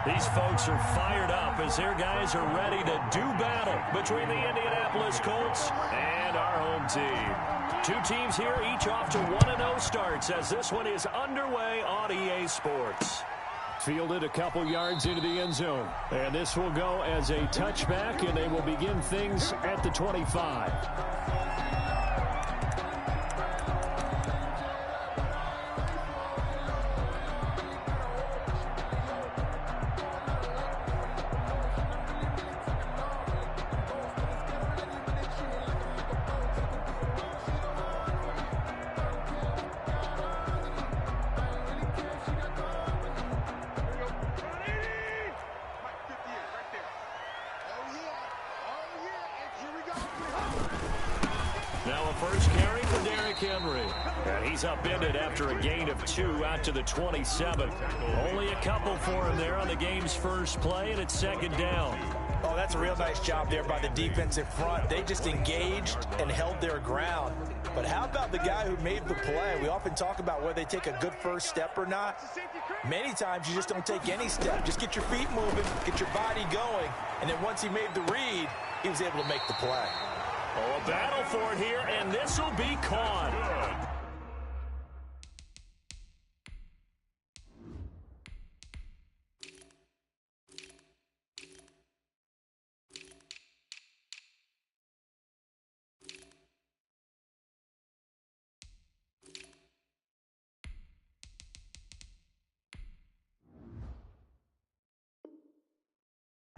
These folks are fired up as their guys are ready to do battle between the Indianapolis Colts and our home team. Two teams here, each off to 1-0 starts as this one is underway on EA Sports. Fielded a couple yards into the end zone. And this will go as a touchback, and they will begin things at the 25. Now a first carry for Derrick Henry. And he's upended after a gain of 2 out to the 27. Only a couple for him there on the game's first play, and it's second down. Oh, that's a real nice job there by the defensive front. They just engaged and held their ground. But how about the guy who made the play? We often talk about whether they take a good first step or not. Many times you just don't take any step. Just get your feet moving, get your body going, and then once he made the read, he was able to make the play. Oh, a battle for it here, and this will be caught.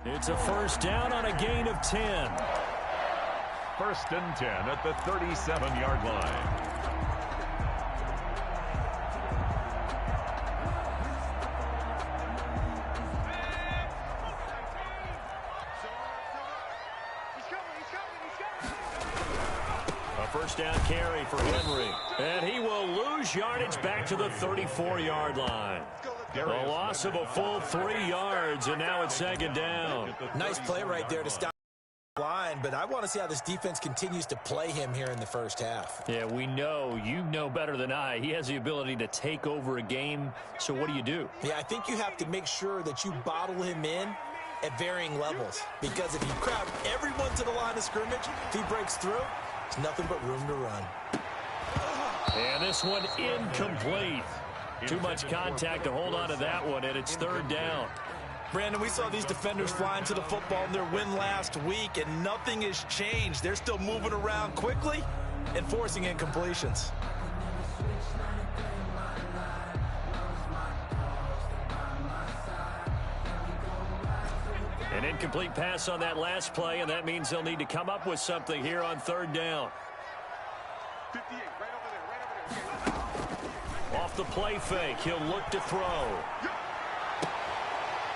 It's a first down on a gain of 10. First and 10 at the 37-yard line. A first down carry for Henry. And he will lose yardage back to the 34-yard line. A loss of a full 3 yards, and now it's second down. Nice play right there to stop line, but I want to see how this defense continues to play him here in the first half. Yeah, we know, you know better than I, he has the ability to take over a game, so what do? Yeah, I think you have to make sure that you bottle him in at varying levels, because if you crowd everyone to the line of scrimmage, if he breaks through, it's nothing but room to run. And this one incomplete. Too much contact to hold on to that one, and it's third down. Brandon, we saw these defenders flying to the football in their win last week, and nothing has changed. They're still moving around quickly and forcing incompletions. An incomplete pass on that last play, and that means they'll need to come up with something here on third down. 58, right over there. Off the play fake, he'll look to throw.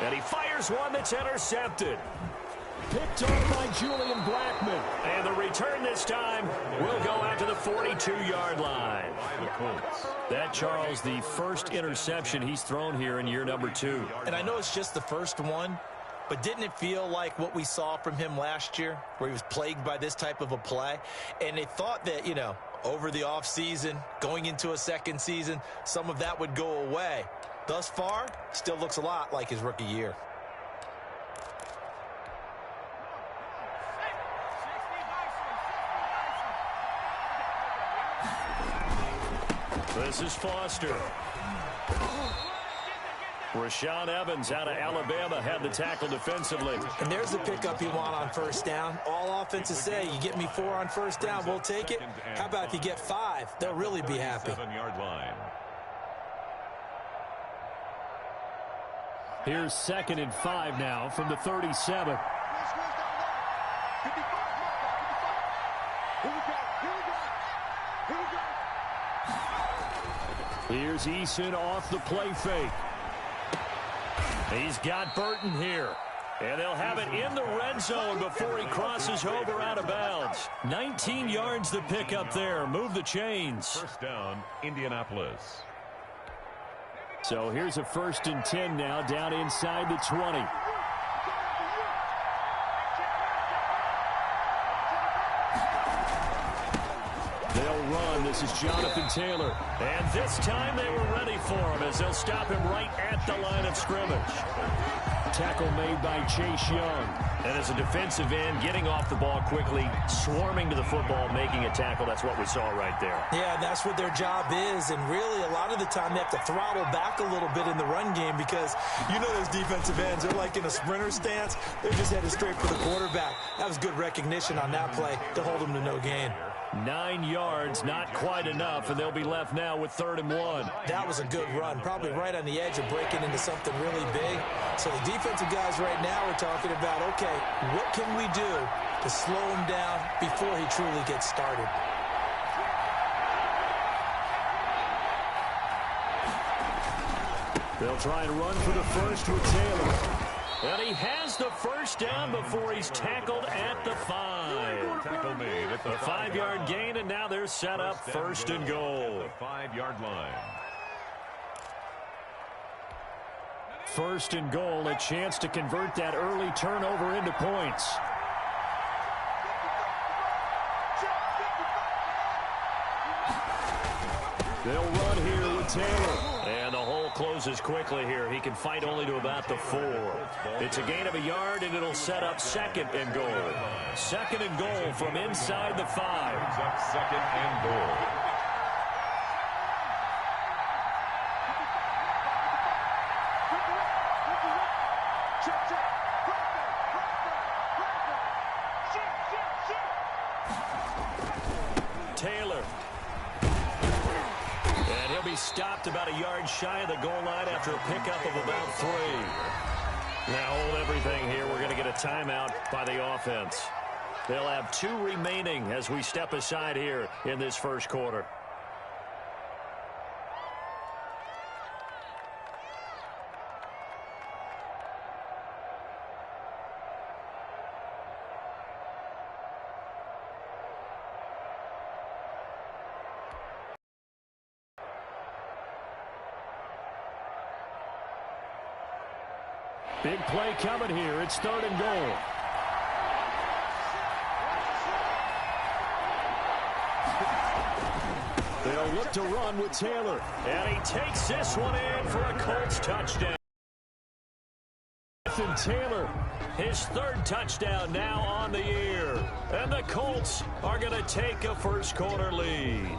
And he fires one that's intercepted. Picked on by Julian Blackmon. And the return this time will go out to the 42-yard line. That, Charles, the first interception he's thrown here in year number 2. And I know it's just the first one, but didn't it feel like what we saw from him last year, where he was plagued by this type of a play? And they thought that, you know, over the offseason, going into a second season, some of that would go away. Thus far, still looks a lot like his rookie year. This is Foster. Rashaan Evans out of Alabama had the tackle defensively. And there's the pickup you want on first down. All offenses say, you get me 4 on first down, we'll take it. How about if you get 5? They'll really be happy. 7-yard line. Here's 2nd and 5 now from the 37. Here's Eason off the play fake. He's got Burton here. And they'll have it in the red zone before he crosses over out of bounds. 19 yards to pick up there. Move the chains. First down, Indianapolis. So here's a 1st and 10 now, down inside the 20. They'll run. This is Jonathan Taylor. And this time they were ready for him as they'll stop him right at the line of scrimmage. Tackle made by Chase Young. And as a defensive end, getting off the ball quickly, swarming to the football, making a tackle. That's what we saw right there. Yeah, and that's what their job is. And really, a lot of the time, they have to throttle back a little bit in the run game because you know those defensive ends, they're like in a sprinter stance. They're just headed straight for the quarterback. That was good recognition on that play to hold them to no gain. 9 yards, not quite enough, and they'll be left now with 3rd and 1. That was a good run, probably right on the edge of breaking into something really big. So the defensive guys right now are talking about, okay, what can we do to slow him down before he truly gets started? They'll try and run for the first with Taylor. And he has the first down before he's tackled at the 5. Tackle made at the 5-yard gain, and now they're set up 1st and goal. 5-yard line. 1st and goal, a chance to convert that early turnover into points. They'll run here with Taylor. And the hole closes quickly here. He can fight only to about the 4. It's a gain of a yard, and it'll set up 2nd and goal. 2nd and goal from inside the 5. Up 2nd and goal. Taylor. And he'll be stopped about a yard shy of the goal line after a pickup of about 3. Now hold everything here. We're going to get a timeout by the offense. They'll have 2 remaining as we step aside here in this first quarter. Big play coming here. It's 3rd and goal. They'll look to run with Taylor. And he takes this one in for a Colts touchdown. Nathan Taylor, his 3rd touchdown now on the year. And the Colts are going to take a first quarter lead.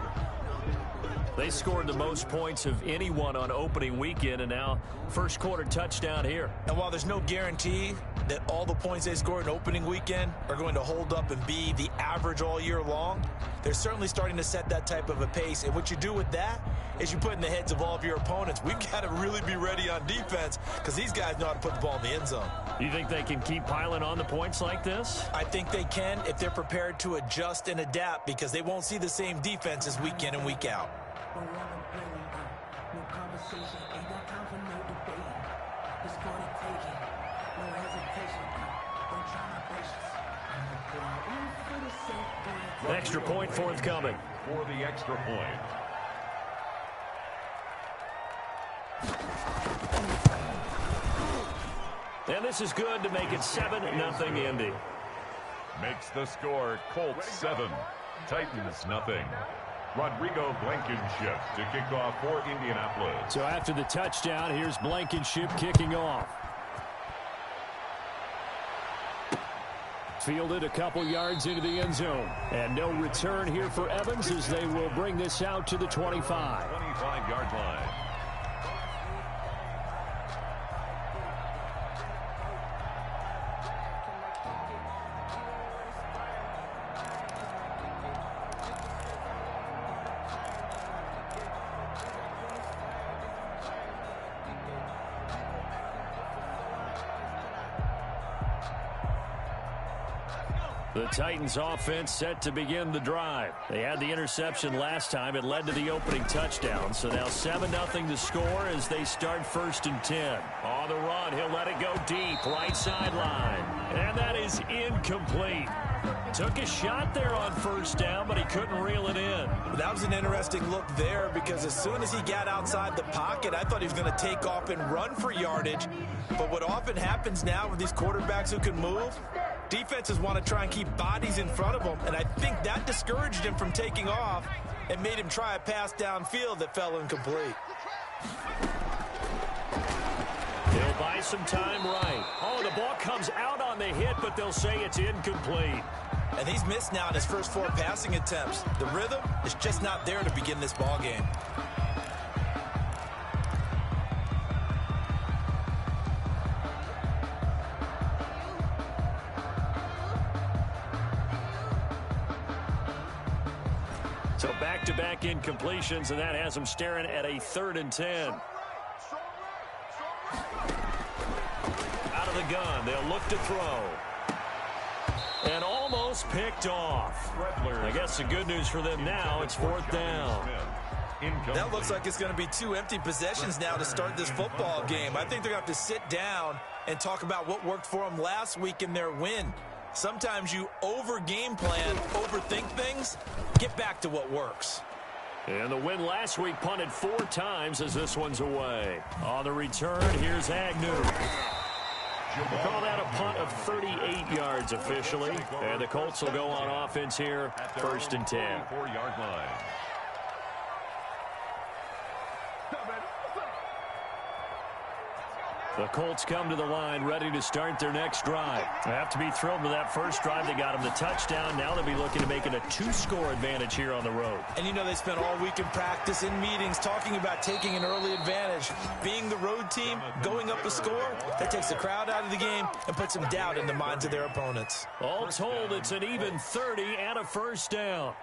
They scored the most points of anyone on opening weekend, and now first quarter touchdown here. And while there's no guarantee that all the points they scored in opening weekend are going to hold up and be the average all year long, they're certainly starting to set that type of a pace. And what you do with that is you put in the heads of all of your opponents, we've got to really be ready on defense because these guys know how to put the ball in the end zone. You think they can keep piling on the points like this? I think they can if they're prepared to adjust and adapt because they won't see the same defenses week in and week out. No conversation, ain't got time for no debate. It's gonna take it, no hesitation. Don't try my patience. Extra point forthcoming. For the extra point. And this is good to make it 7-0 Indy. Makes the score Colts 7, Titans 0. Rodrigo Blankenship to kick off for Indianapolis. So after the touchdown, here's Blankenship kicking off. Fielded a couple yards into the end zone. And no return here for Evans as they will bring this out to the 25. 25-yard line. The Titans offense set to begin the drive. They had the interception last time. It led to the opening touchdown. So now 7-0 to score as they start 1st and 10. On the run, he'll let it go deep, right sideline. And that is incomplete. Took a shot there on 1st down, but he couldn't reel it in. That was an interesting look there because as soon as he got outside the pocket, I thought he was going to take off and run for yardage. But what often happens now with these quarterbacks who can move, defenses want to try and keep bodies in front of them, and I think that discouraged him from taking off and made him try a pass downfield that fell incomplete. He'll buy some time right. Oh, the ball comes out on the hit, but they'll say it's incomplete. And he's missed now in his first 4 passing attempts. The rhythm is just not there to begin this ball game. So back-to-back incompletions, and that has them staring at a 3rd and 10. Out of the gun, they'll look to throw. And almost picked off. I guess the good news for them now, it's 4th down. That looks like it's going to be 2 empty possessions now to start this football game. I think they're going to have to sit down and talk about what worked for them last week in their win. Sometimes you over-game plan, overthink things, get back to what works. And the win last week punted 4 times as this one's away. On the return, here's Agnew. We'll call that a punt of 38 yards officially. And the Colts will go on offense here, 1st and 10. 4-yard line. The Colts come to the line ready to start their next drive. They have to be thrilled with that first drive. They got them the touchdown. Now they'll be looking to make it a 2-score advantage here on the road. And you know they spent all week in practice, in meetings, talking about taking an early advantage. Being the road team, going up a score, that takes the crowd out of the game and puts some doubt in the minds of their opponents. All told, it's an even 30 and a 1st down.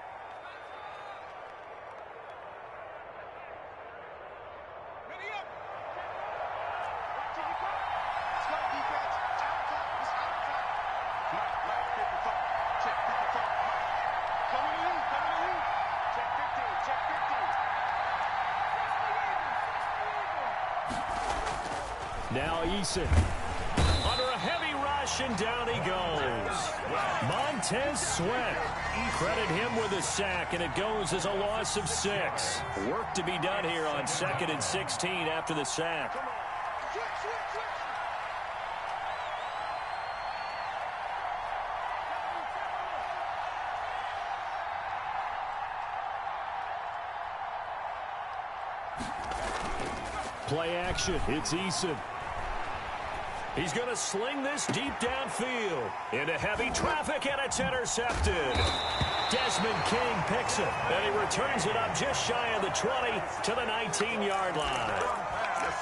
Now Eason under a heavy rush, and down he goes. Montez Sweat. Credit him with a sack, and it goes as a loss of 6. Work to be done here on 2nd and 16 after the sack. Play action. It's Eason. He's going to sling this deep downfield into heavy traffic, and it's intercepted. Desmond King picks it, and he returns it up just shy of the 20 to the 19-yard line.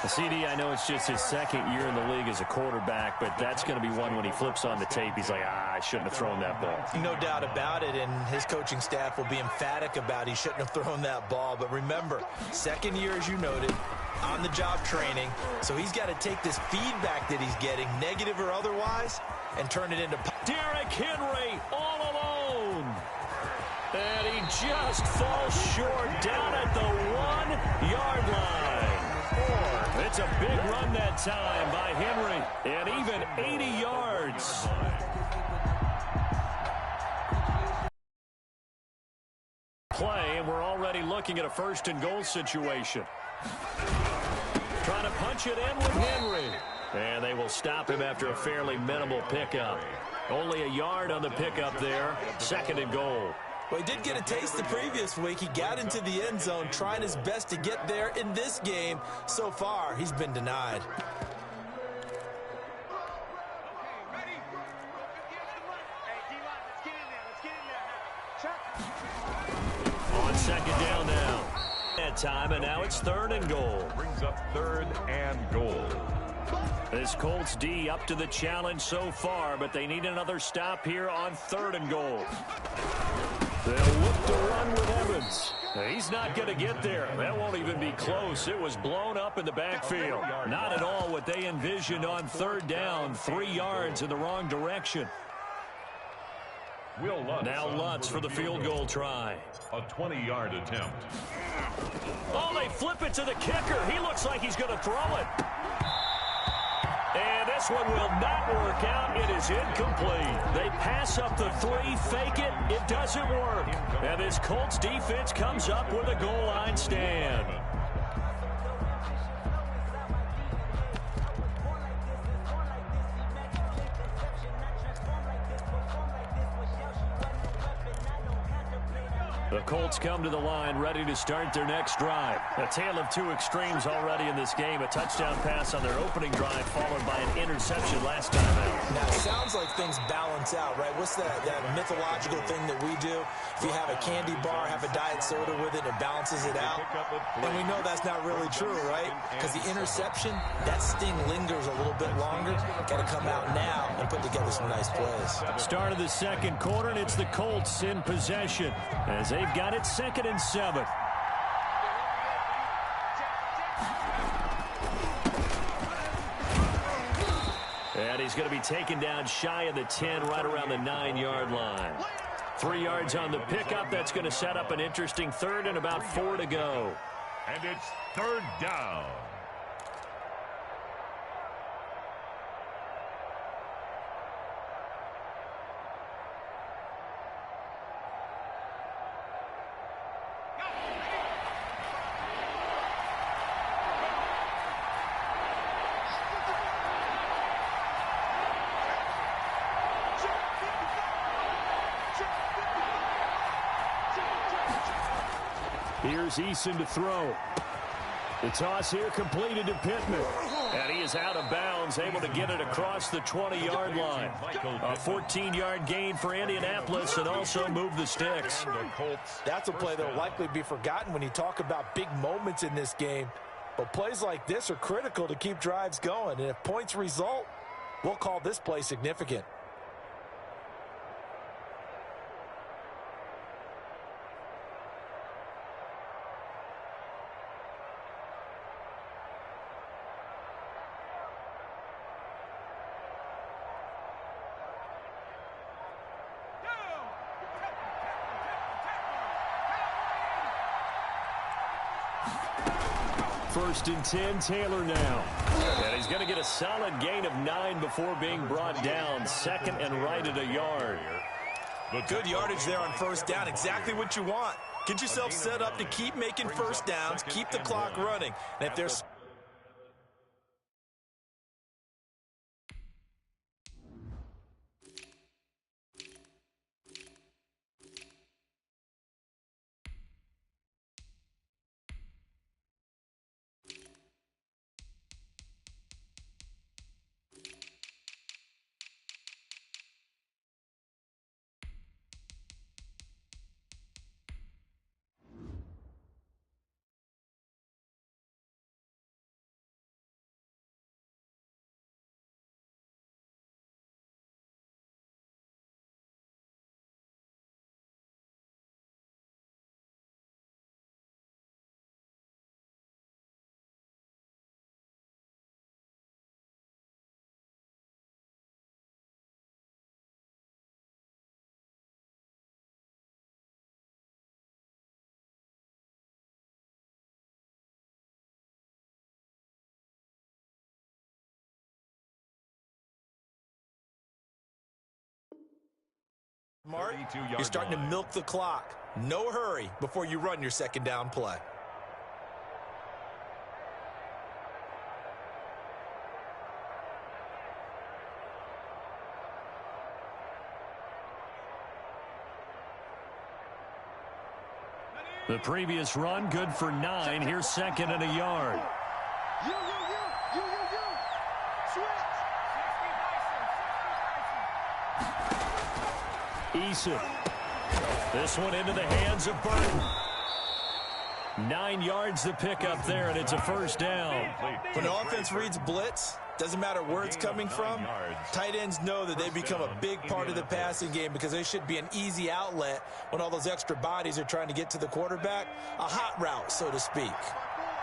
CD, I know it's just his 2nd year in the league as a quarterback, but that's going to be one when he flips on the tape. He's like, I shouldn't have thrown that ball. No doubt about it, and his coaching staff will be emphatic about he shouldn't have thrown that ball. But remember, 2nd year, as you noted, on-the-job training, so he's got to take this feedback that he's getting, negative or otherwise, and turn it into... Derrick Henry all alone. And he just falls short down at the 1-yard line. It's a big run that time by Henry, and even 80 yards. Play, and we're already looking at a 1st and goal situation. Trying to punch it in with Henry. And they will stop him after a fairly minimal pickup. Only a yard on the pickup there. 2nd and goal. Well, he did get a taste the previous week. He got into the end zone, trying his best to get there in this game. So far, he's been denied. On 2nd down now. That time, and now it's 3rd and goal. Brings up 3rd and goal. This Colts D up to the challenge so far, but they need another stop here on 3rd and goal. They'll look to run with Evans. He's not going to get there. That won't even be close. It was blown up in the backfield. Not at all what they envisioned on 3rd down. 3 yards in the wrong direction. Now Lutz for the field goal try. A 20-yard attempt. Oh, they flip it to the kicker. He looks like he's going to throw it. And this one will not work out. It is incomplete. They pass up the 3, fake it. It doesn't work. And this Colts defense comes up with a goal line stand. The Colts come to the line ready to start their next drive. A tale of two extremes already in this game. A touchdown pass on their opening drive followed by an interception last time out. Now, it sounds like things balance out, right? What's that mythological thing that we do? If you have a candy bar, have a diet soda with it, it balances it out. And we know that's not really true, right? Because the interception, that sting lingers a little bit longer. Got to come out now and put together some nice plays. Start of the second quarter, and it's the Colts in possession as they've got it 2nd and 7. And he's going to be taken down shy of the 10, right around the 9-yard line. 3 yards on the pickup. That's going to set up an interesting third and about 4 to go. And it's 3rd down. Here's Eason to throw. The toss here completed to Pittman. And he is out of bounds, able to get it across the 20-yard line. A 14-yard gain for Indianapolis and also move the sticks. That's a play that will likely be forgotten when you talk about big moments in this game. But plays like this are critical to keep drives going. And if points result, we'll call this play significant. First and 10, Taylor now. And he's going to get a solid gain of 9 before being brought down. 2nd and right at a yard. Good yardage there on 1st down. Exactly what you want. Get yourself set up to keep making 1st downs, keep the clock running. And if there's Mark, you're starting to milk the clock. No hurry before you run your 2nd down play. The previous run, good for 9. Here's 2nd and a yard. Eason. This one into the hands of Burton. 9 yards to pick up there, and it's a 1st down. When the offense reads blitz, doesn't matter where it's coming from, tight ends know that they become a big part of the passing game because they should be an easy outlet when all those extra bodies are trying to get to the quarterback. A hot route, so to speak.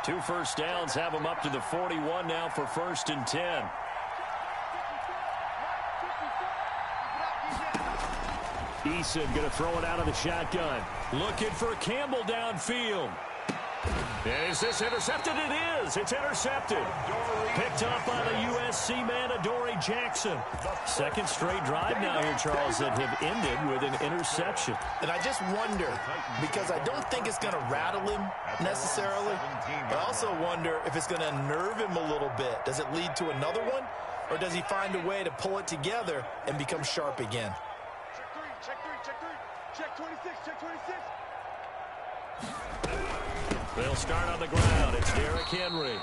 2 1st downs have them up to the 41 now for 1st and 10. Eason going to throw it out of the shotgun. Looking for Campbell downfield. Is this intercepted? It is. It's intercepted. Picked up by the USC man, Adoree Jackson. 2nd straight drive now here, Charles, that have ended with an interception. And I just wonder, because I don't think it's going to rattle him necessarily, but I also wonder if it's going to unnerve him a little bit. Does it lead to another one, or does he find a way to pull it together and become sharp again? Check 3, check 3, check 3. Check 26, check 26. They'll start on the ground. It's Derrick Henry.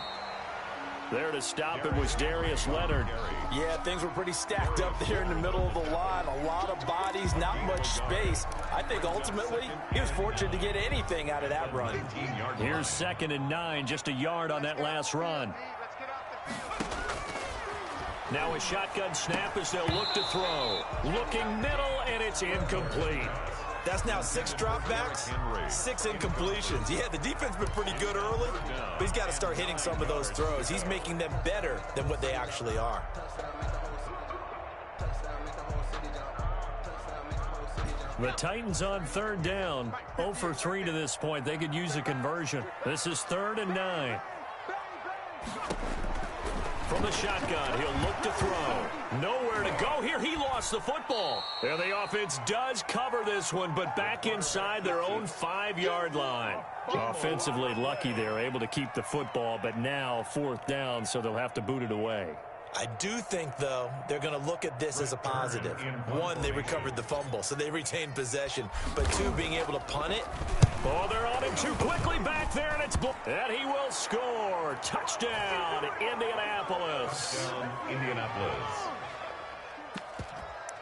There to stop it was Darius Leonard. Yeah, things were pretty stacked up there in the middle of the line. A lot of bodies, not much space. I think ultimately he was fortunate to get anything out of that run. Here's 2nd and 9, just a yard on that last run. Now a shotgun snap as they'll look to throw. Looking middle, and it's incomplete. That's now 6 dropbacks, 6 incompletions. Yeah, the defense been pretty good early, but he's got to start hitting some of those throws. He's making them better than what they actually are. The Titans on 3rd down. 0 for 3 to this point. They could use a conversion. This is 3rd and 9. From the shotgun, he'll look to throw. Nowhere to go here. He lost the football. And the offense does cover this one, but back inside their own 5-yard line. Offensively lucky they're able to keep the football, but now 4th down, so they'll have to boot it away. I do think, though, they're going to look at this as a positive. 1, they recovered the fumble, so they retained possession. But 2, being able to punt it. Oh, they're on him too quickly back there, and it's and he will score. Touchdown, Indianapolis. Indianapolis.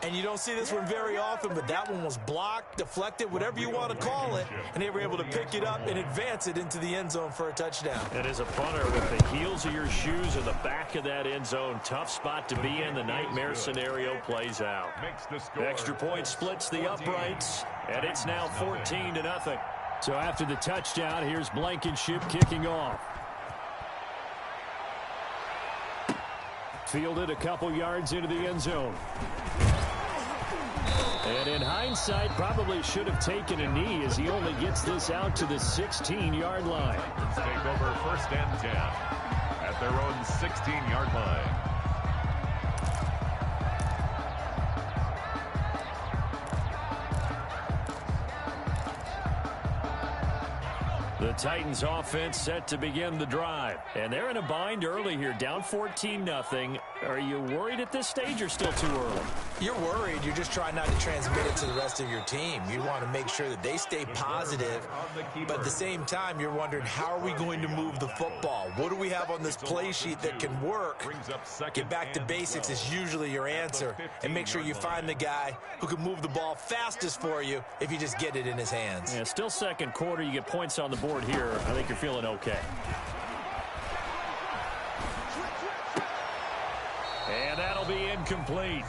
And you don't see this one very often, but that one was blocked, deflected, whatever you want to call it, and they were able to pick it up and advance it into the end zone for a touchdown. And as a punter, with the heels of your shoes in the back of that end zone, tough spot to be in. The nightmare scenario plays out. Extra point splits the uprights, and it's now 14-0. So after the touchdown, here's Blankenship kicking off. Fielded a couple yards into the end zone. And in hindsight, probably should have taken a knee as he only gets this out to the 16-yard line. Take over 1st and 10 at their own 16-yard line. The Titans offense set to begin the drive. And they're in a bind early here, down 14-0. Are you worried at this stage or still too early? You're worried. You're just trying not to transmit it to the rest of your team. You want to make sure that they stay positive. But at the same time, you're wondering, how are we going to move the football? What do we have on this play sheet that can work? Get back to basics is usually your answer. And make sure you find the guy who can move the ball fastest for you if you just get it in his hands. Yeah, still 2nd quarter. You get points on the board here. I think you're feeling okay. And that'll be incomplete.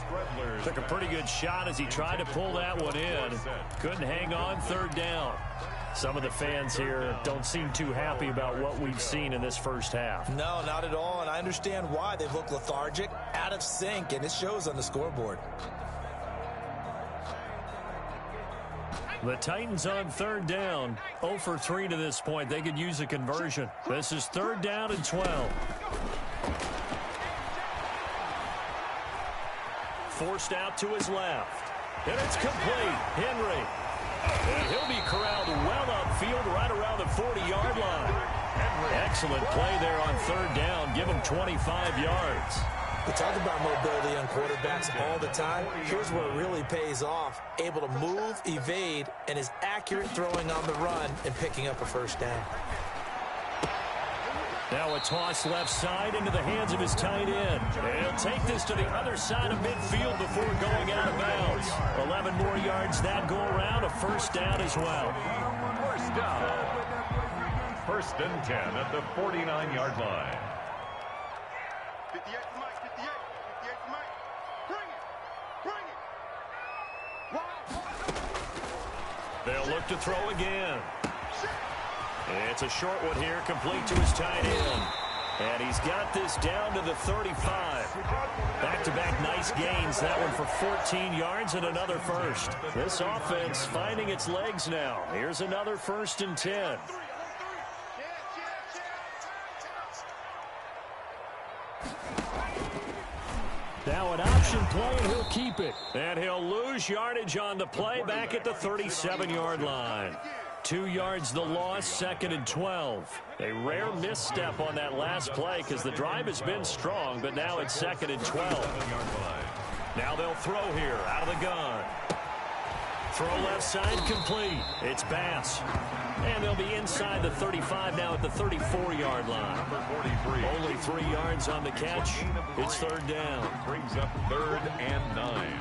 Took a pretty good shot as he tried to pull that one in. Couldn't hang on 3rd down. Some of the fans here don't seem too happy about what we've seen in this first half. No, not at all, and I understand why. They've looked lethargic, out of sync, and it shows on the scoreboard. The Titans on 3rd down. 0 for 3 to this point. They could use a conversion. This is 3rd down and 12. Forced out to his left. And it's complete. Henry. And he'll be corralled well upfield right around the 40-yard line. Excellent play there on 3rd down. Give him 25 yards. We talk about mobility on quarterbacks all the time. Here's where it really pays off. Able to move, evade, and is accurate throwing on the run and picking up a 1st down. Now a toss left side into the hands of his tight end. And he'll take this to the other side of midfield before going out of bounds. 11 more yards that go around, a 1st down as well. 1st down. 1st and 10 at the 49-yard line. 58 to Mike, 58 to Mike. Bring it. They'll look to throw again. It's a short one here, complete to his tight end. And he's got this down to the 35. Back-to-back nice gains. That one for 14 yards and another 1st. This offense finding its legs now. Here's another 1st and 10. Now an option play, and he'll keep it. And he'll lose yardage on the play back at the 37-yard line. 2 yards the loss, 2nd and 12. A rare misstep on that last play because the drive has been strong, but now it's 2nd and 12. Now they'll throw here out of the gun. Throw left side complete. It's Bass. And they'll be inside the 35 now at the 34-yard line. Number 43. Only 3 yards on the catch. It's third down. Brings up 3rd and 9.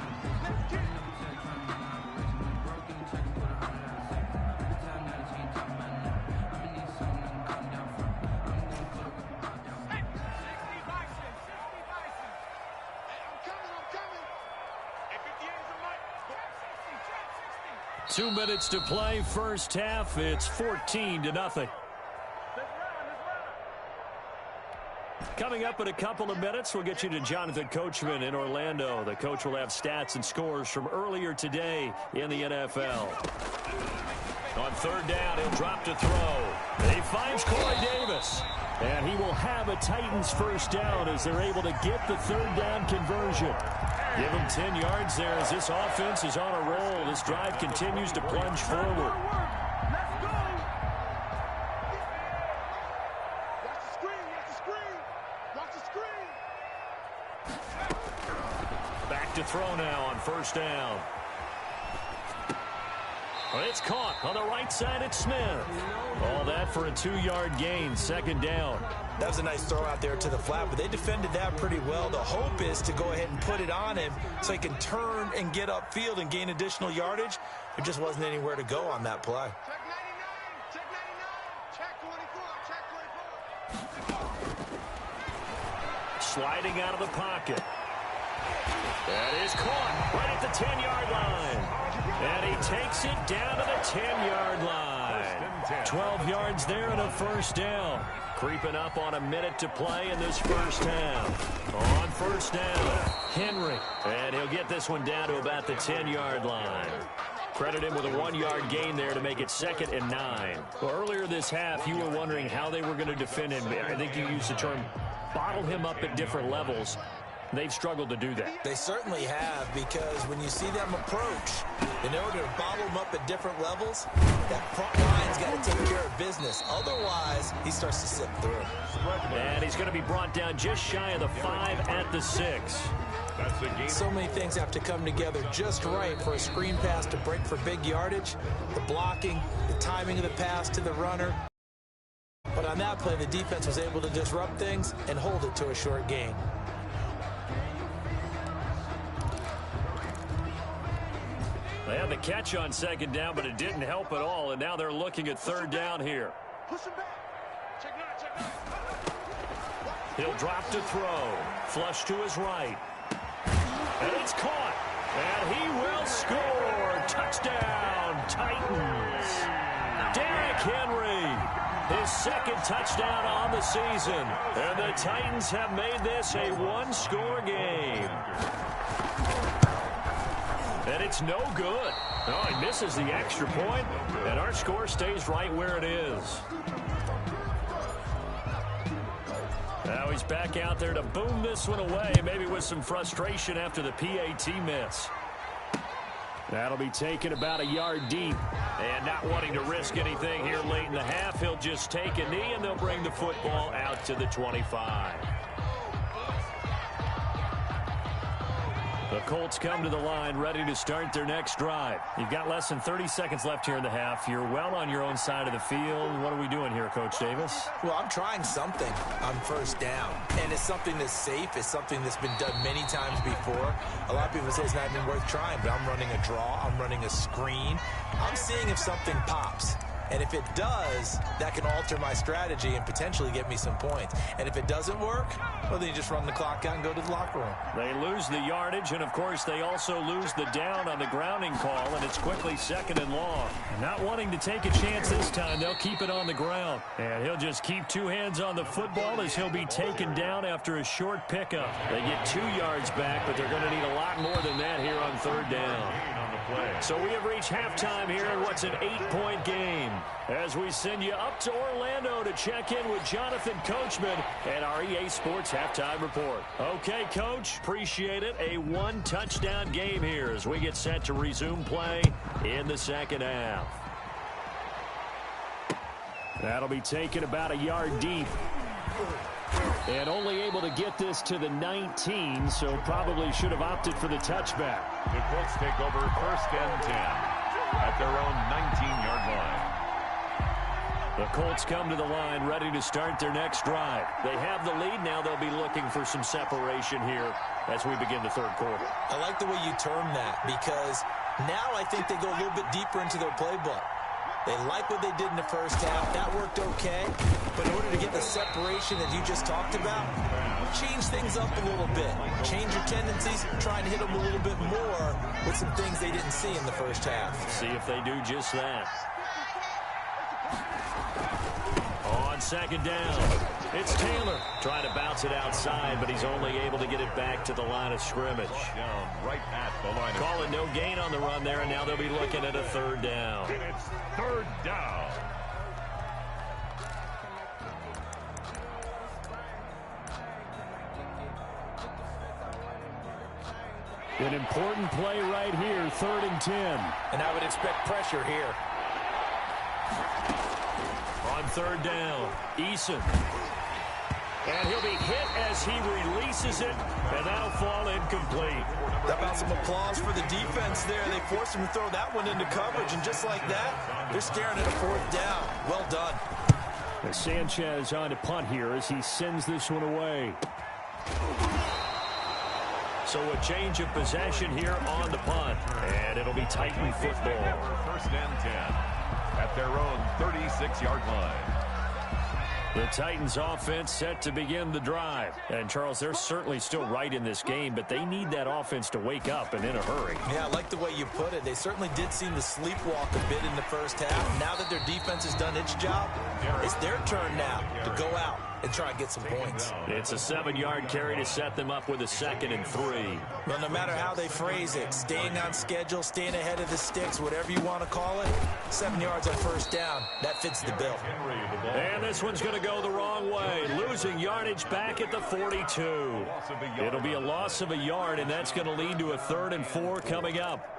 Two minutes to play, first half. It's 14-0. Coming up in a couple of minutes, we'll get you to Jonathan Coachman in Orlando. The coach will have stats and scores from earlier today in the NFL. On third down, he'll drop to throw. He finds Corey Davis. And he will have a Titans first down as they're able to get the third down conversion. Give him 10 yards there as this offense is on a roll. This drive continues to plunge forward. Back to throw now on first down. Well, it's caught on the right side. It's Smith. All that for a 2-yard gain, second down. That was a nice throw out there to the flat, but they defended that pretty well. The hope is to go ahead and put it on him so he can turn and get upfield and gain additional yardage. There just wasn't anywhere to go on that play. Check 99, check 99, check 24, check 24. Sliding out of the pocket. That is caught right at the 10-yard line. And he takes it down to the 10-yard line. 12 yards there and a first down. Creeping up on a minute to play in this first half. On first down, Henry. And he'll get this one down to about the 10-yard line. Credit him with a 1-yard gain there to make it 2nd and 9. Well, earlier this half, you were wondering how they were going to defend him. I think you used the term bottle him up at different levels. They've struggled to do that. They certainly have, because when you see them approach, in order to bottle them up at different levels, that front line's got to take care of business. Otherwise, he starts to slip through. And he's going to be brought down just shy of the 5 at the 6. So many things have to come together just right for a screen pass to break for big yardage. The blocking, the timing of the pass to the runner. But on that play, the defense was able to disrupt things and hold it to a short gain. They had the catch on second down, but it didn't help at all, and now they're looking at third down here. He'll drop to throw. Flush to his right. And it's caught. And he will score. Touchdown, Titans. Derrick Henry, his 2nd touchdown on the season. And the Titans have made this a 1-score game. And it's no good. Oh, he misses the extra point, and our score stays right where it is. Now he's back out there to boom this one away, maybe with some frustration after the PAT miss. That'll be taken about a yard deep. And not wanting to risk anything here late in the half, he'll just take a knee, and they'll bring the football out to the 25. The Colts come to the line ready to start their next drive. You've got less than 30 seconds left here in the half. You're well on your own side of the field. What are we doing here, Coach Davis? Well, I'm trying something on first down. And it's something that's safe. It's something that's been done many times before. A lot of people say it's not even worth trying, but I'm running a draw. I'm running a screen. I'm seeing if something pops. And if it does, that can alter my strategy and potentially get me some points. And if it doesn't work, well, then you just run the clock out and go to the locker room. They lose the yardage, and, of course, they also lose the down on the grounding call, and it's quickly 2nd and long. Not wanting to take a chance this time, they'll keep it on the ground. And he'll just keep 2 hands on the football as he'll be taken down after a short pickup. They get 2 yards back, but they're going to need a lot more than that here on third down. So we have reached halftime here in what's an 8-point game, as we send you up to Orlando to check in with Jonathan Coachman and our EA Sports Halftime Report. Okay, Coach, appreciate it. A 1-touchdown game here as we get set to resume play in the second half. That'll be taken about a yard deep. And only able to get this to the 19, so probably should have opted for the touchback. The Colts take over 1st and 10. at their own 19-yard line. The Colts come to the line ready to start their next drive. They have the lead. Now they'll be looking for some separation here as we begin the third quarter. I like the way you term that because now I think they go a little bit deeper into their playbook. They like what they did in the first half. That worked okay. But in order to get the separation that you just talked about, change things up a little bit. Change your tendencies, try and hit them a little bit more with some things they didn't see in the first half. See if they do just that. On second down, it's Taylor trying to bounce it outside, but he's only able to get it back to the line of scrimmage. Down right at the line. Call it no gain on the run there, and now they'll be looking at a third down. And it's third down. An important play right here, 3rd and 10. And I would expect pressure here. On third down, Eason. And he'll be hit as he releases it, and that'll fall incomplete. How about some applause for the defense there? They forced him to throw that one into coverage, and just like that, they're staring at a 4th down. Well done. As Sanchez on to punt here as he sends this one away. So a change of possession here on the punt, and it'll be Titan football. 1st and 10 at their own 36-yard line. The Titans offense set to begin the drive. And, Charles, they're certainly still right in this game, but they need that offense to wake up and in a hurry. Yeah, I like the way you put it. They certainly did seem to sleepwalk a bit in the first half. Now that their defense has done its job, it's their turn now to go out and try and get some points. It's a 7-yard carry to set them up with a 2nd and 3. Well, no matter how they phrase it, staying on schedule, staying ahead of the sticks, whatever you want to call it, 7 yards on 1st down, that fits the bill. And this one's going to go the wrong way, losing yardage back at the 42. It'll be a loss of a yard, and that's going to lead to a 3rd and 4 coming up.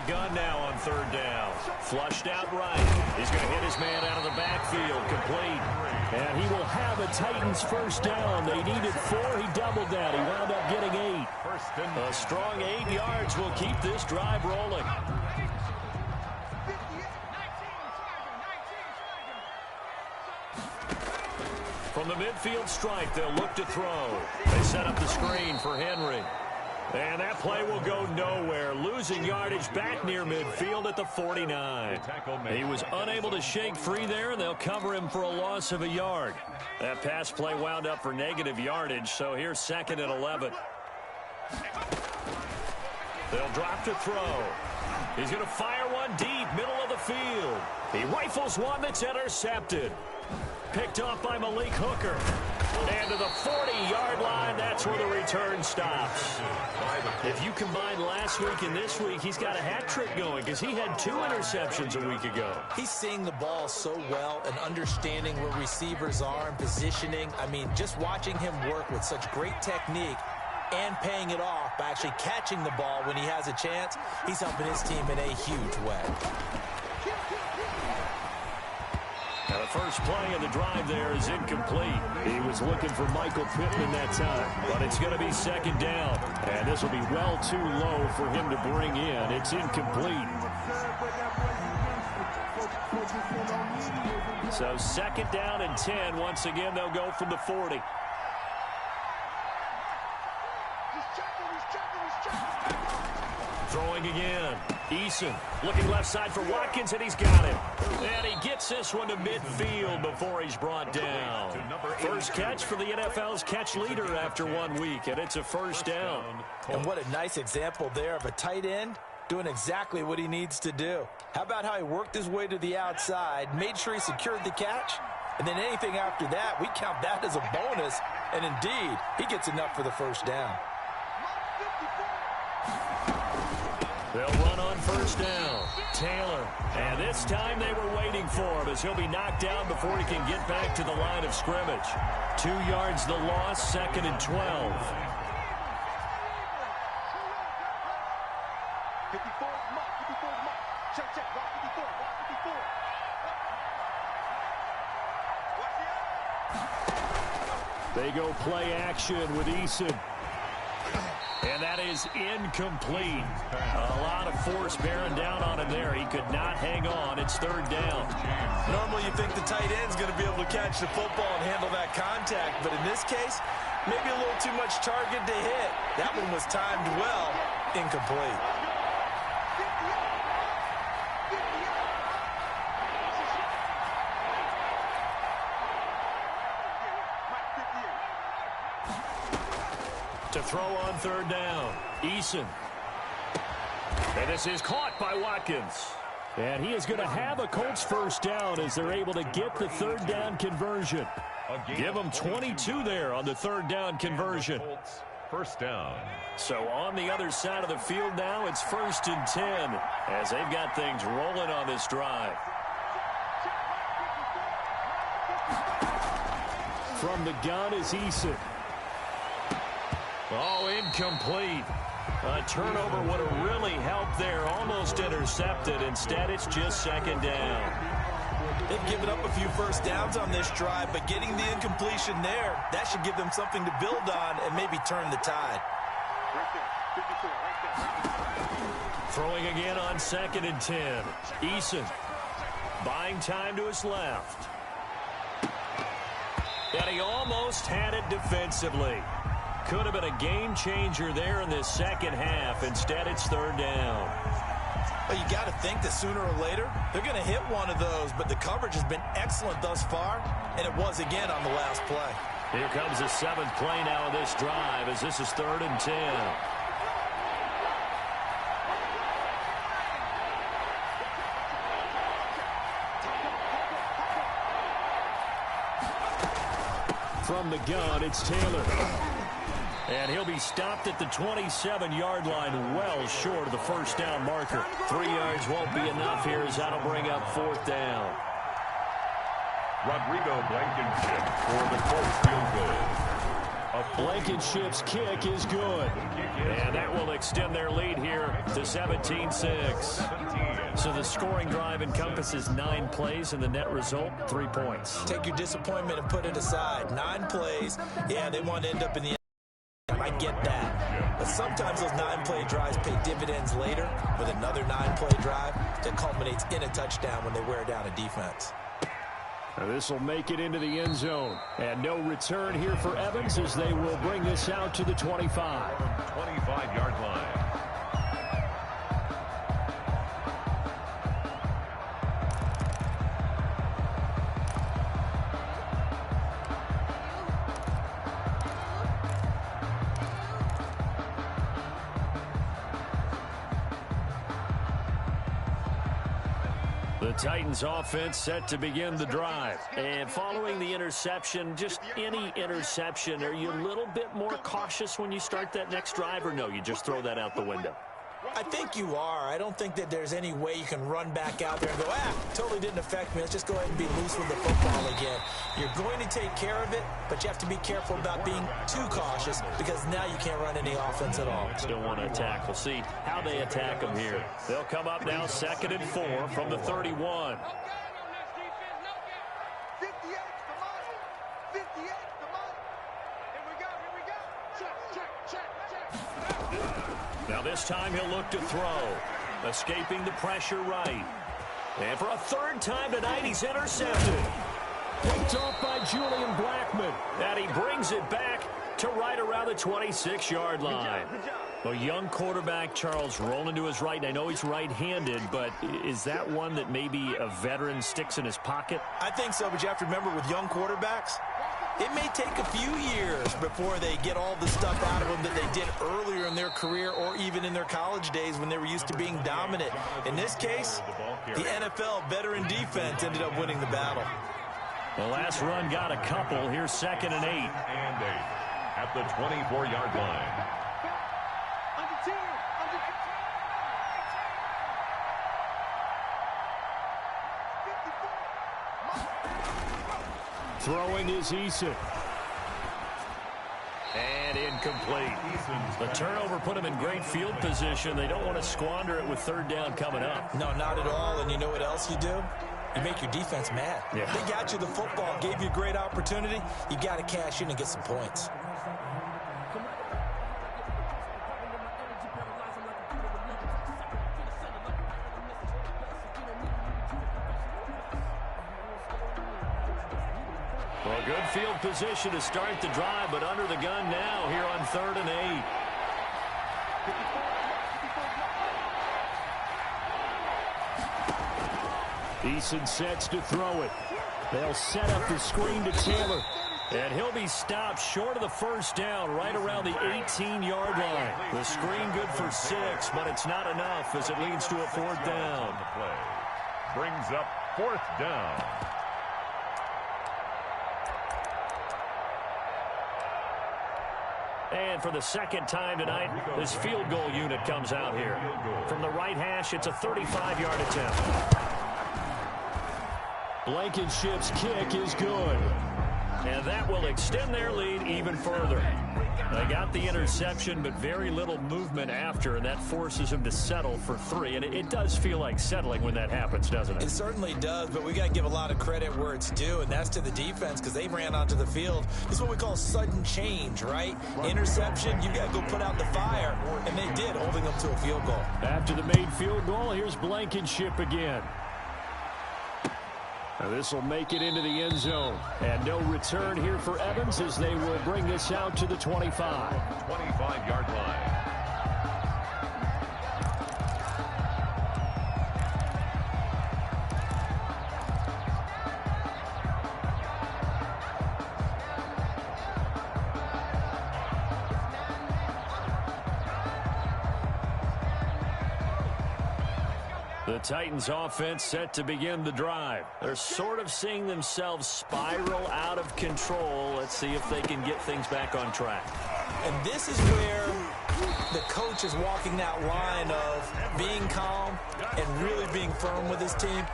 Gun now on 3rd down. Flushed out right. He's going to hit his man out of the backfield. Complete. And he will have a Titans 1st down. They needed 4. He doubled that. He wound up getting 8. A strong 8 yards will keep this drive rolling. From the midfield stripe, they'll look to throw. They set up the screen for Henry. And that play will go nowhere. Losing yardage back near midfield at the 49. He was unable to shake free there, and they'll cover him for a loss of a yard. That pass play wound up for negative yardage, so here's 2nd and 11. They'll drop to throw. He's going to fire one deep, middle of the field. He rifles one that's intercepted. Picked off by Malik Hooker. And to the 40-yard line, that's where the return stops. If you combine last week and this week, he's got a hat trick going because he had 2 interceptions a week ago. He's seeing the ball so well and understanding where receivers are and positioning. I mean, just watching him work with such great technique and paying it off by actually catching the ball when he has a chance, he's helping his team in a huge way. Now the first play of the drive there is incomplete. He was looking for Michael Pittman that time, but it's going to be 2nd down. And this will be well too low for him to bring in. It's incomplete. So 2nd down and 10. Once again, they'll go from the 40. Throwing again. Eason looking left side for Watkins, and he's got him. And he gets this one to midfield before he's brought down. First catch for the NFL's catch leader after 1 week, and it's a 1st down. And what a nice example there of a tight end doing exactly what he needs to do. How about how he worked his way to the outside, made sure he secured the catch, and then anything after that, we count that as a bonus. And indeed, he gets enough for the 1st down. They'll run on 1st down. Taylor. And this time they were waiting for him as he'll be knocked down before he can get back to the line of scrimmage. 2 yards the loss, 2nd and 12. 54, mark, 54, mark. Check, check, mark 54, mark 54. Watch the They go play action with Eason. And that is incomplete. A lot of force bearing down on him there. He could not hang on. It's third down. Normally you think the tight end's going to be able to catch the football and handle that contact. But in this case, maybe a little too much target to hit. That one was timed well. Incomplete. To throw on third down, Eason. And this is caught by Watkins. And he is going to have a Colts first down as they're able to get the third down conversion. Give them 22 there on the third down conversion. First down. So on the other side of the field now, it's 1st and 10 as they've got things rolling on this drive. From the gun is Eason. Oh, incomplete. A turnover would have really helped there. Almost intercepted. Instead, it's just second down. They've given up a few first downs on this drive, but getting the incompletion there, that should give them something to build on and maybe turn the tide. Throwing again on 2nd and 10. Eason buying time to his left. And he almost had it defensively. Could have been a game changer there in this second half. Instead, it's third down. Well, you got to think that sooner or later, they're going to hit one of those, but the coverage has been excellent thus far, and it was again on the last play. Here comes the 7th play now of this drive as this is 3rd and 10. From the gun, it's Taylor. And he'll be stopped at the 27-yard line, well short of the first down marker. 3 yards won't be enough here as that'll bring up 4th down. Rodrigo Blankenship for the Colts field goal. Blankenship's kick is good. And that will extend their lead here to 17-6. So the scoring drive encompasses 9 plays, and the net result, 3 points. Take your disappointment and put it aside. 9 plays. Yeah, they want to end up in the end. I get that. But sometimes those 9-play drives pay dividends later with another 9-play drive that culminates in a touchdown when they wear down a defense. This will make it into the end zone. And no return here for Evans as they will bring this out to the 25. 25-yard line. The Titans offense set to begin the drive. And following the interception, just any interception, are you a little bit more cautious when you start that next drive, or no, you just throw that out the window? I think you are. I don't think that there's any way you can run back out there and go, totally didn't affect me. Let's just go ahead and be loose with the football again. You're going to take care of it, but you have to be careful about being too cautious because now you can't run any offense at all. Still want to attack. We'll see how they attack them here. They'll come up now 2nd and 4 from the 31. Now this time he'll look to throw. Escaping the pressure right. And for a 3rd time tonight, he's intercepted. Picked off by Julian Blackmon. And he brings it back to right around the 26-yard line. A young quarterback, Charles, rolling to his right. And I know he's right-handed, but is that one that maybe a veteran sticks in his pocket? I think so, but you have to remember with young quarterbacks, it may take a few years before they get all the stuff out of them that they did earlier in their career or even in their college days when they were used to being dominant. In this case, the NFL veteran defense ended up winning the battle. The last run got a couple. Here's 2nd and 8. And 8 at the 24-yard line. Throwing is Eason. And incomplete. The turnover put them in great field position. They don't want to squander it with 3rd down coming up. No, not at all. And you know what else you do? You make your defense mad. Yeah. They got you the football, gave you a great opportunity. You got to cash in and get some points. Well, good field position to start the drive, but under the gun now here on 3rd and 8. Eason sets to throw it. They'll set up the screen to Taylor. And he'll be stopped short of the first down right around the 18-yard line. The screen good for 6, but it's not enough as it leads to a 4th down. Brings up 4th down. And for the second time tonight, this field goal unit comes out here. From the right hash, it's a 35-yard attempt. Blankenship's kick is good. And that will extend their lead even further. They got the interception, but very little movement after, and that forces them to settle for 3. And it does feel like settling when that happens, doesn't it? It certainly does, but we got to give a lot of credit where it's due, and that's to the defense because they ran onto the field. This is what we call sudden change, right? Interception, you got to go put out the fire, and they did, holding them to a field goal. After the made field goal, here's Blankenship again. Now this will make it into the end zone. And no return here for Evans as they will bring this out to the 25. 25-yard line. The Titans offense set to begin the drive. They're sort of seeing themselves spiral out of control. Let's see if they can get things back on track. And this is where the coach is walking that line of being calm and really being firm with his team.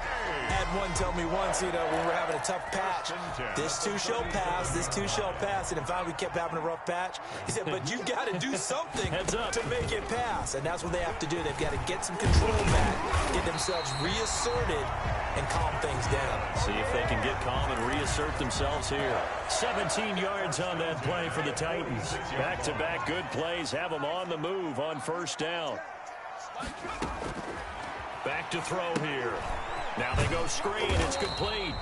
Had one tell me once, when we're having a tough patch, this too shall pass, this too shall pass. And finally we kept having a rough patch. He said, but you've got to do something to make it pass. And that's what they have to do. They've got to get some control back, get themselves reasserted, and calm things down. See if they can get calm and reassert themselves here. 17 yards on that play for the Titans. Back-to-back good plays have them on the move on first down. Back to throw here. Now they go screen. It's complete.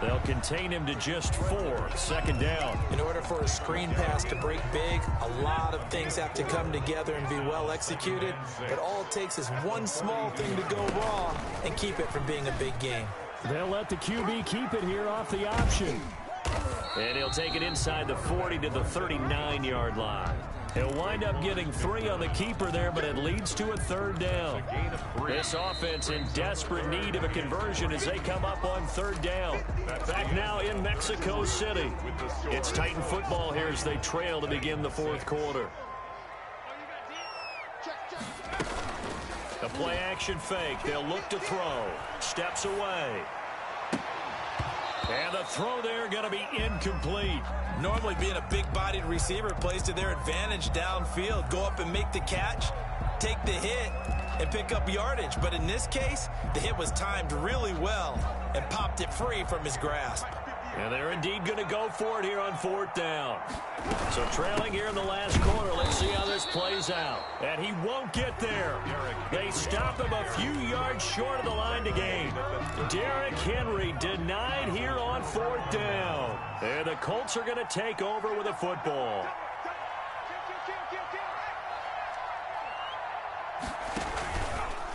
They'll contain him to just 4. Second down. In order for a screen pass to break big, a lot of things have to come together and be well executed. But all it takes is one small thing to go wrong and keep it from being a big game. They'll let the QB keep it here off the option. And he'll take it inside the 40 to the 39-yard line. He'll wind up getting 3 on the keeper there, but it leads to a 3rd down. This offense in desperate need of a conversion as they come up on 3rd down. Back now in Mexico City. It's Titan football here as they trail to begin the 4th quarter. The play action fake. They'll look to throw. Steps away. And the throw there going to be incomplete. Normally being a big-bodied receiver plays to their advantage downfield. Go up and make the catch, take the hit, and pick up yardage. But in this case, the hit was timed really well and popped it free from his grasp. And they're indeed going to go for it here on 4th down. So trailing here in the last quarter, let's see how this plays out. And he won't get there. They stop him a few yards short of the line to gain. Derrick Henry denied here on 4th down. And the Colts are going to take over with a football.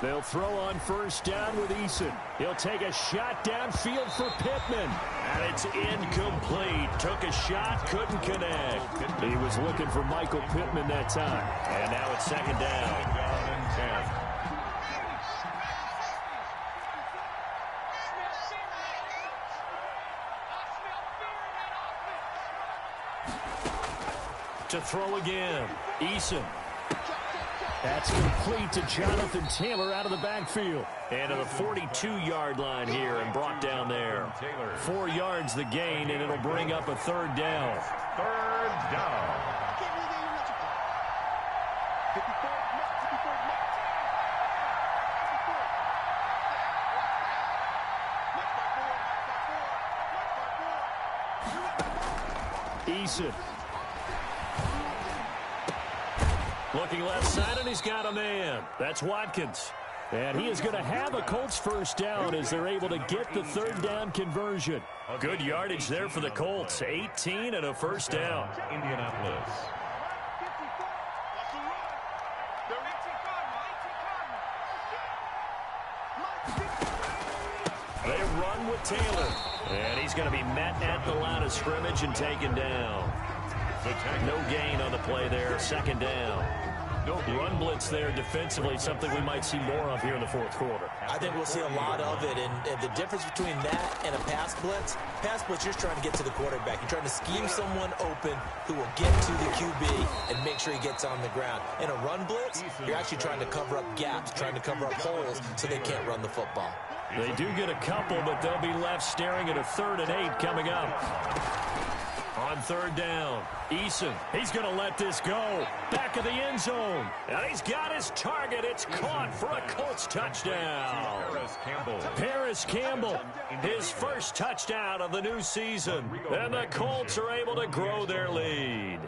They'll throw on first down with Eason. He'll take a shot downfield for Pittman. And it's incomplete. Took a shot, couldn't connect. He was looking for Michael Pittman that time. And now it's 2nd down. To throw again. Eason. That's complete to Jonathan Taylor out of the backfield. And to the 42-yard line here and brought down there. 4 yards the gain, and it'll bring up a 3rd down. 3rd down. Eason. Looking left side, and he's got a man. That's Watkins. And he is going to have a Colts first down as they're able to get the third down conversion. Good yardage there for the Colts. 18 and a first down. Indianapolis. They run with Taylor. And he's going to be met at the line of scrimmage and taken down. No gain on the play there. Second down. Run blitz there defensively, something we might see more of here in the fourth quarter. I think we'll see a lot of it, and the difference between that and a pass blitz, you're trying to get to the quarterback. You're trying to scheme someone open who will get to the QB and make sure he gets on the ground. In a run blitz, you're actually trying to cover up gaps, trying to cover up holes so they can't run the football. They do get a couple, but they'll be left staring at a 3rd and 8 coming up. On third down, Eason, he's going to let this go. Back of the end zone. And he's got his target. It's caught for a Colts touchdown. Paris Campbell, his first touchdown of the new season. And the Colts are able to grow their lead.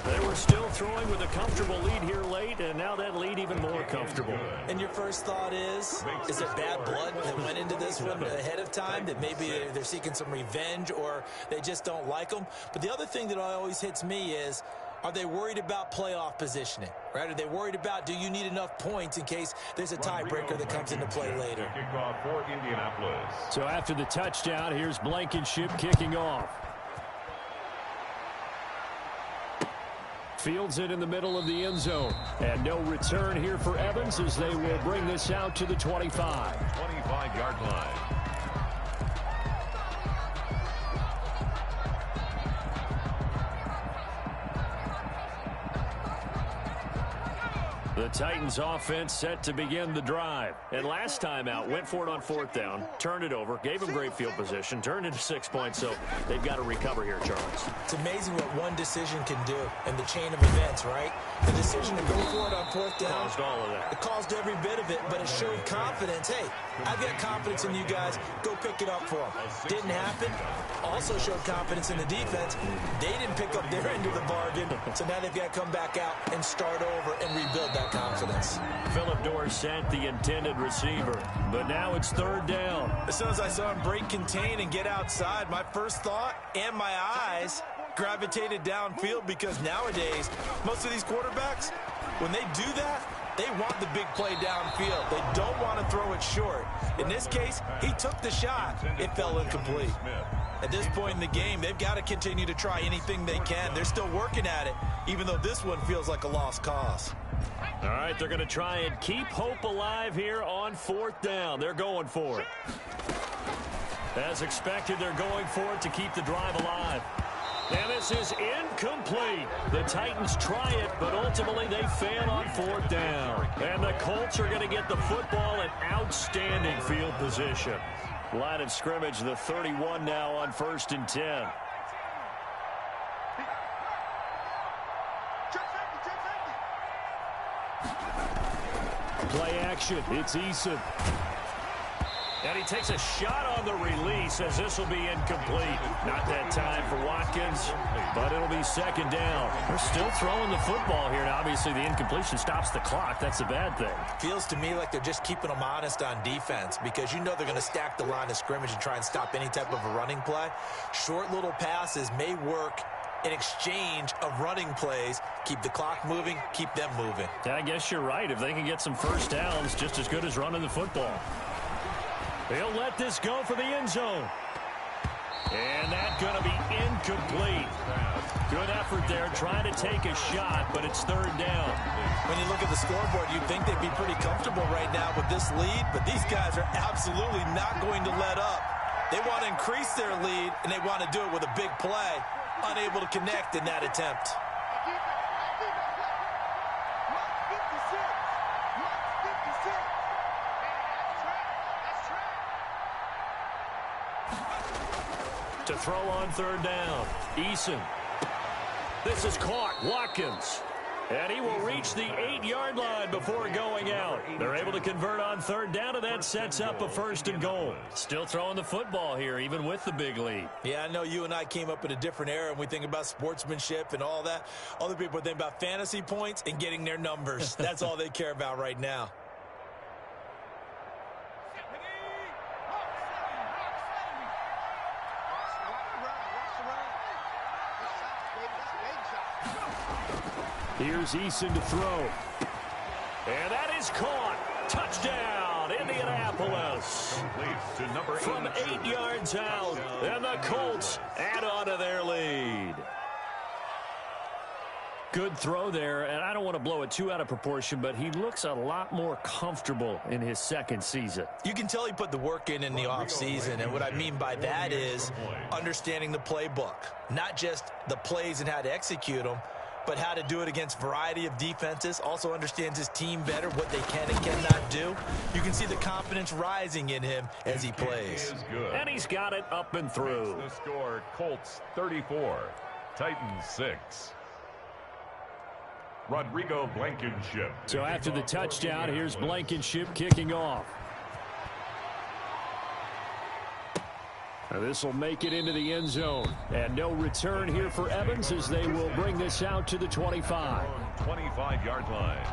They were still throwing with a comfortable lead here late, and now that lead even more comfortable. And your first thought is it bad blood that went into this one ahead of time, that maybe they're seeking some revenge or they just don't like them? But the other thing that always hits me is, are they worried about playoff positioning? Right? Are they worried about, do you need enough points in case there's a tiebreaker that comes into play later? Kickoff for Indianapolis. So after the touchdown, here's Blankenship kicking off. Fields it in the middle of the end zone. And no return here for Evans as they will bring this out to the 25. 25-yard line. The Titans offense set to begin the drive. And last time out, went for it on 4th down, turned it over, gave them great field position, turned into 6 points, so they've got to recover here, Charles. It's amazing what one decision can do in the chain of events, right? The decision to go for it on 4th down. Caused all of that. It caused every bit of it, but it showed confidence. Hey, I've got confidence in you guys. Go pick it up for them. Didn't happen. Also showed confidence in the defense. They didn't pick up their end of the bargain, so now they've got to come back out and start over and rebuild that confidence. Phillip Dorsett, the intended receiver, but now it's 3rd down. As soon as I saw him break contain and get outside, my first thought and my eyes gravitated downfield, because nowadays, most of these quarterbacks, when they do that, they want the big play downfield. They don't want to throw it short. In this case, he took the shot. It fell incomplete. At this point in the game, they've got to continue to try anything they can. They're still working at it, even though this one feels like a lost cause. All right, they're going to try and keep hope alive here on 4th down. They're going for it. As expected, they're going for it to keep the drive alive. And this is incomplete. The Titans try it, but ultimately they fail on 4th down. And the Colts are going to get the football in outstanding field position. Line of scrimmage, the 31 now on 1st and 10. Play action. It's Eason. And he takes a shot on the release as this will be incomplete. Not that time for Watkins, but it'll be 2nd down. They're still throwing the football here. Now, obviously, the incompletion stops the clock. That's a bad thing. Feels to me like they're just keeping them honest on defense, because you know they're going to stack the line of scrimmage and try and stop any type of a running play. Short little passes may work in exchange of running plays. Keep the clock moving, keep them moving. Yeah, I guess you're right. If they can get some first downs, just as good as running the football. He'll let this go for the end zone. And that's going to be incomplete. Good effort there, trying to take a shot, but it's 3rd down. When you look at the scoreboard, you'd think they'd be pretty comfortable right now with this lead, but these guys are absolutely not going to let up. They want to increase their lead, and they want to do it with a big play. Unable to connect in that attempt. To throw on 3rd down, Eason. This is caught. Watkins. And he will reach the 8-yard line before going out. They're able to convert on third down, and that sets up a 1st and goal. Still throwing the football here, even with the big lead. Yeah, I know you and I came up in a different era, and we think about sportsmanship and all that. Other people think about fantasy points and getting their numbers. That's all they care about right now. Here's Eason to throw. And that is caught. Touchdown, Indianapolis. From 8 yards out, and the Colts add on to their lead. Good throw there, and I don't want to blow it too out of proportion, but he looks a lot more comfortable in his 2nd season. You can tell he put the work in the offseason, and what I mean by that is understanding the playbook. Not just the plays and how to execute them, but how to do it against a variety of defenses. Also understands his team better, what they can and cannot do. You can see the confidence rising in him as he plays. And he's got it up and through. The score, Colts 34, Titans 6. Rodrigo Blankenship. So after the touchdown, here's Blankenship kicking off. This will make it into the end zone. And no return here for Evans as they will bring this out to the 25. 25-yard line.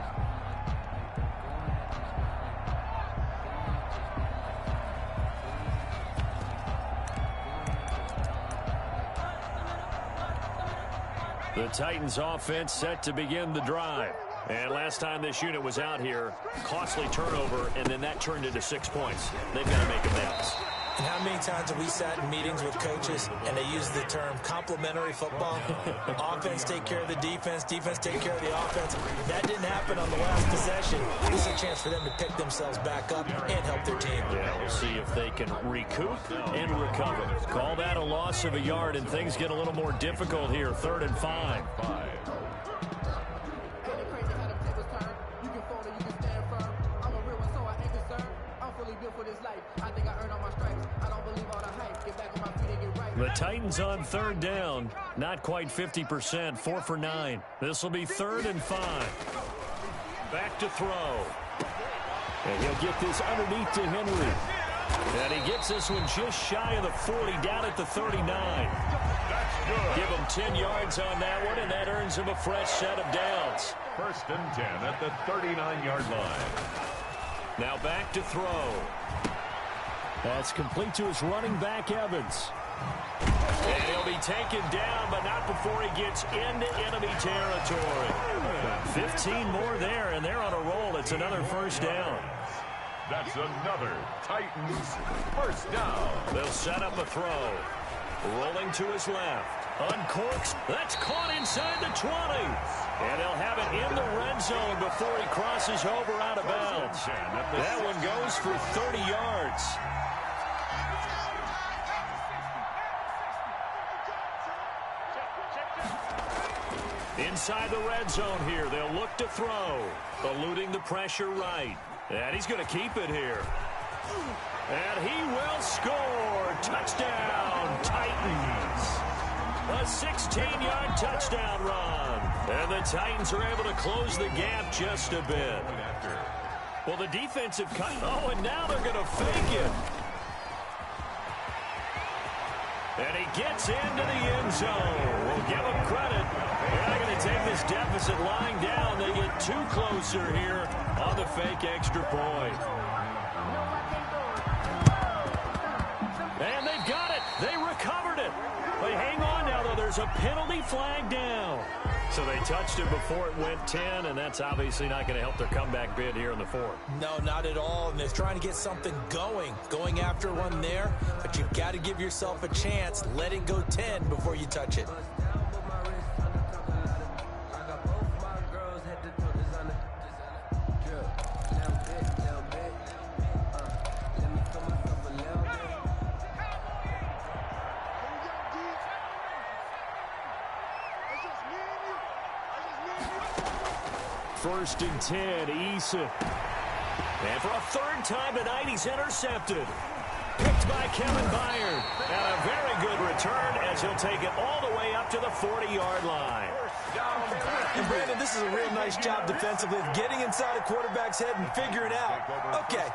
The Titans offense set to begin the drive. And last time this unit was out here, costly turnover, and then that turned into 6 points. They've got to make amends. And how many times have we sat in meetings with coaches and they use the term complementary football? Offense take care of the defense, defense take care of the offense. That didn't happen on the last possession. This is a chance for them to pick themselves back up and help their team. Yeah, we'll see if they can recoup and recover. Call that a loss of a yard, and things get a little more difficult here. 3rd and 5. The Titans on 3rd down, not quite 50%, 4 for 9. This will be 3rd and 5. Back to throw. And he'll get this underneath to Henry. And he gets this one just shy of the 40, down at the 39. That's good. Give him 10 yards on that one, and that earns him a fresh set of downs. 1st and 10 at the 39-yard line. Now back to throw. That's complete to his running back, Evans. And he'll be taken down, but not before he gets into enemy territory. 15 more there, and they're on a roll. It's another 1st down. That's another Titans 1st down. They'll set up a throw. Rolling to his left. Uncorks. That's caught inside the 20. And he'll have it in the red zone before he crosses over out of bounds. That one goes for 30 yards. Inside the red zone here. They'll look to throw. Eluding the pressure right. And he's going to keep it here. And he will score. Touchdown, Titans. A 16-yard touchdown run. And the Titans are able to close the gap just a bit. Well, the defensive cut. Oh, and now they're going to fake it. And he gets into the end zone. We'll give him credit. They're not going to take this deficit lying down. They get too closer here on the fake extra point. And they've got it. They recovered it. But hang on now, though. There's a penalty flag down. So they touched it before it went 10, and that's obviously not going to help their comeback bid here in the 4th. No, not at all. And they're trying to get something going after one there. But you've got to give yourself a chance. Let it go 10 before you touch it. First and 10, Eason. And for a 3rd time tonight, he's intercepted. Picked by Kevin Byard. And a very good return as he'll take it all the way up to the 40-yard line. And Brandon, this is a real nice job defensively of getting inside a quarterback's head and figuring out, okay,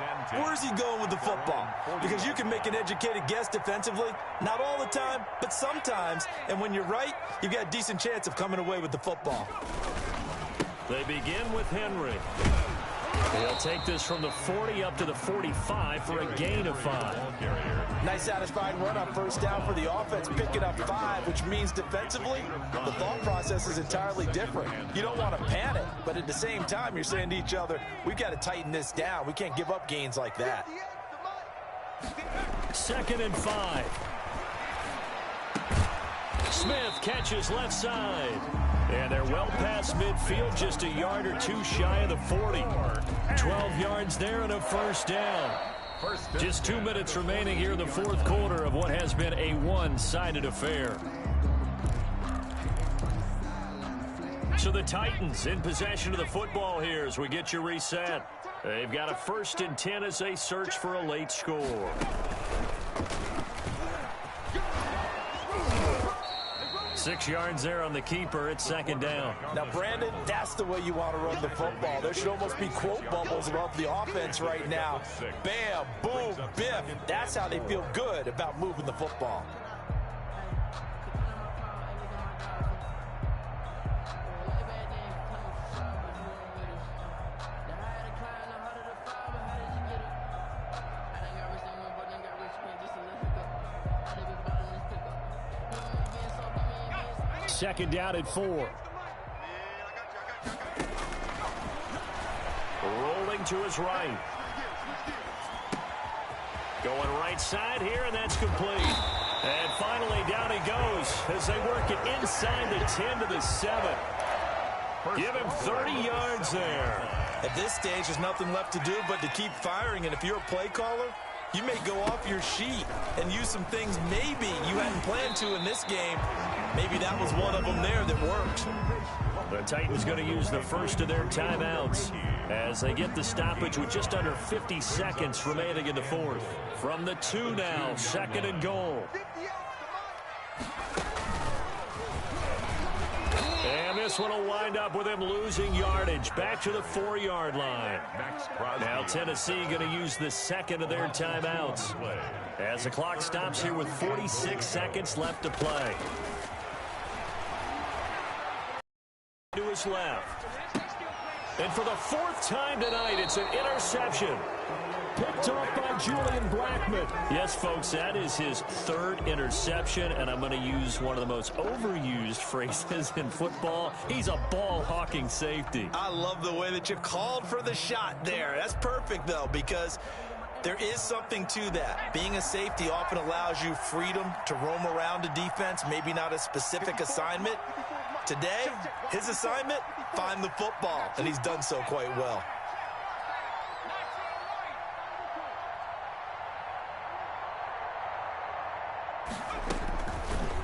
where's he going with the football? Because you can make an educated guess defensively, not all the time, but sometimes. And when you're right, you've got a decent chance of coming away with the football. They begin with Henry. He'll take this from the 40 up to the 45 for a gain of 5. Nice satisfying run on first down for the offense, picking up 5, which means defensively, the thought process is entirely different. You don't want to panic, but at the same time, you're saying to each other, we've got to tighten this down. We can't give up gains like that. 2nd and 5. Smith catches left side. And they're well past midfield, just a yard or two shy of the 40. 12 yards there and a first down. Just 2 minutes remaining here in the fourth quarter of what has been a one-sided affair. So the Titans in possession of the football here as we get you reset. They've got a 1st and 10 as they search for a late score. Six yards there on the keeper. It's 2nd down. Now, Brandon, that's the way you want to run the football. There should almost be quote bubbles above the offense right now. Bam, boom, biff. That's how they feel good about moving the football. Second down at 4. Rolling to his right. Going right side here, and that's complete. And finally, down he goes as they work it inside the 10 to the 7. Give him 30 yards there. At this stage, there's nothing left to do but to keep firing. And if you're a play caller, you may go off your sheet and use some things maybe you hadn't planned to in this game. Maybe that was one of them there that worked. The Titans going to use the first of their timeouts as they get the stoppage with just under 50 seconds remaining in the fourth. From the 2 now, 2nd and goal. And this one will wind up with him losing yardage back to the 4-yard line. Now Tennessee going to use the second of their timeouts as the clock stops here with 46 seconds left to play. To his left. And for the 4th time tonight, it's an interception. Picked off by Julian Blackmon. Yes, folks, that is his 3rd interception, and I'm going to use one of the most overused phrases in football. He's a ball-hawking safety. I love the way that you called for the shot there. That's perfect, though, because there is something to that. Being a safety often allows you freedom to roam around a defense, maybe not a specific assignment. Today, his assignment, find the football, and he's done so quite well.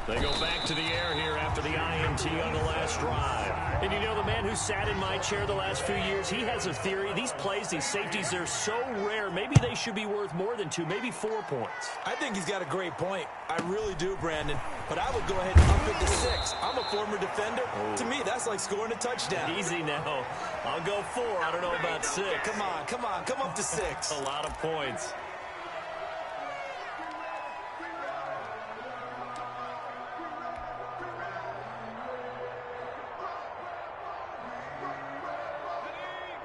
They go back to the air here after the INT on the last drive. And you know, the man who sat in my chair the last few years, he has a theory. These plays, these safeties, they're so rare. Maybe they should be worth more than 2, maybe 4 points. I think he's got a great point. I really do, Brandon. But I would go ahead and up it to 6. I'm a former defender. Oh. To me, that's like scoring a touchdown. Easy now. I'll go 4. I don't know about 6. Come on. Come up to 6. A lot of points.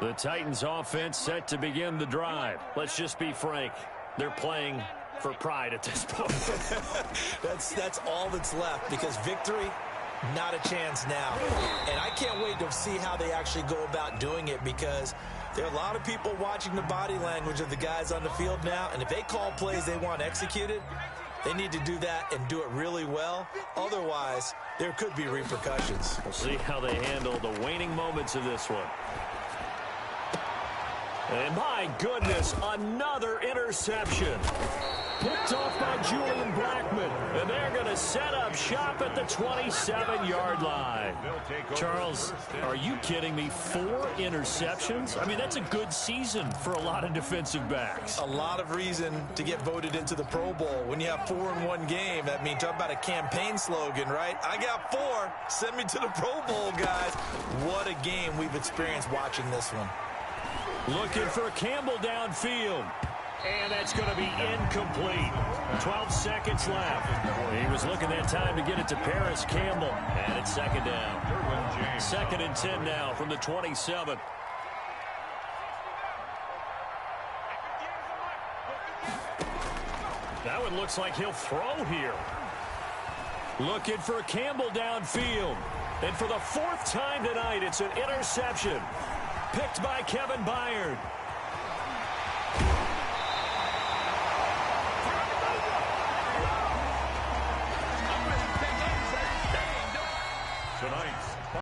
The Titans offense set to begin the drive. Let's just be frank. They're playing for pride at this point. That's all that's left, because victory, not a chance now. And I can't wait to see how they actually go about doing it, because there are a lot of people watching the body language of the guys on the field now, and if they call plays they want executed, they need to do that and do it really well. Otherwise, there could be repercussions. We'll see how they handle the waning moments of this one. And my goodness, another interception. Picked off by Julian Blackmon. And they're going to set up shop at the 27-yard line. Charles, are you kidding me? 4 interceptions? I mean, that's a good season for a lot of defensive backs. A lot of reason to get voted into the Pro Bowl. When you have 4 in one game, that means talk about a campaign slogan, right? I got 4. Send me to the Pro Bowl, guys. What a game we've experienced watching this one. Looking for Campbell downfield. And that's going to be incomplete. 12 seconds left. He was looking that time to get it to Paris Campbell. And it's second down. 2nd and 10 now from the 27. That one looks like he'll throw here. Looking for Campbell downfield. And for the 4th time tonight, it's an interception. Picked by Kevin Byard.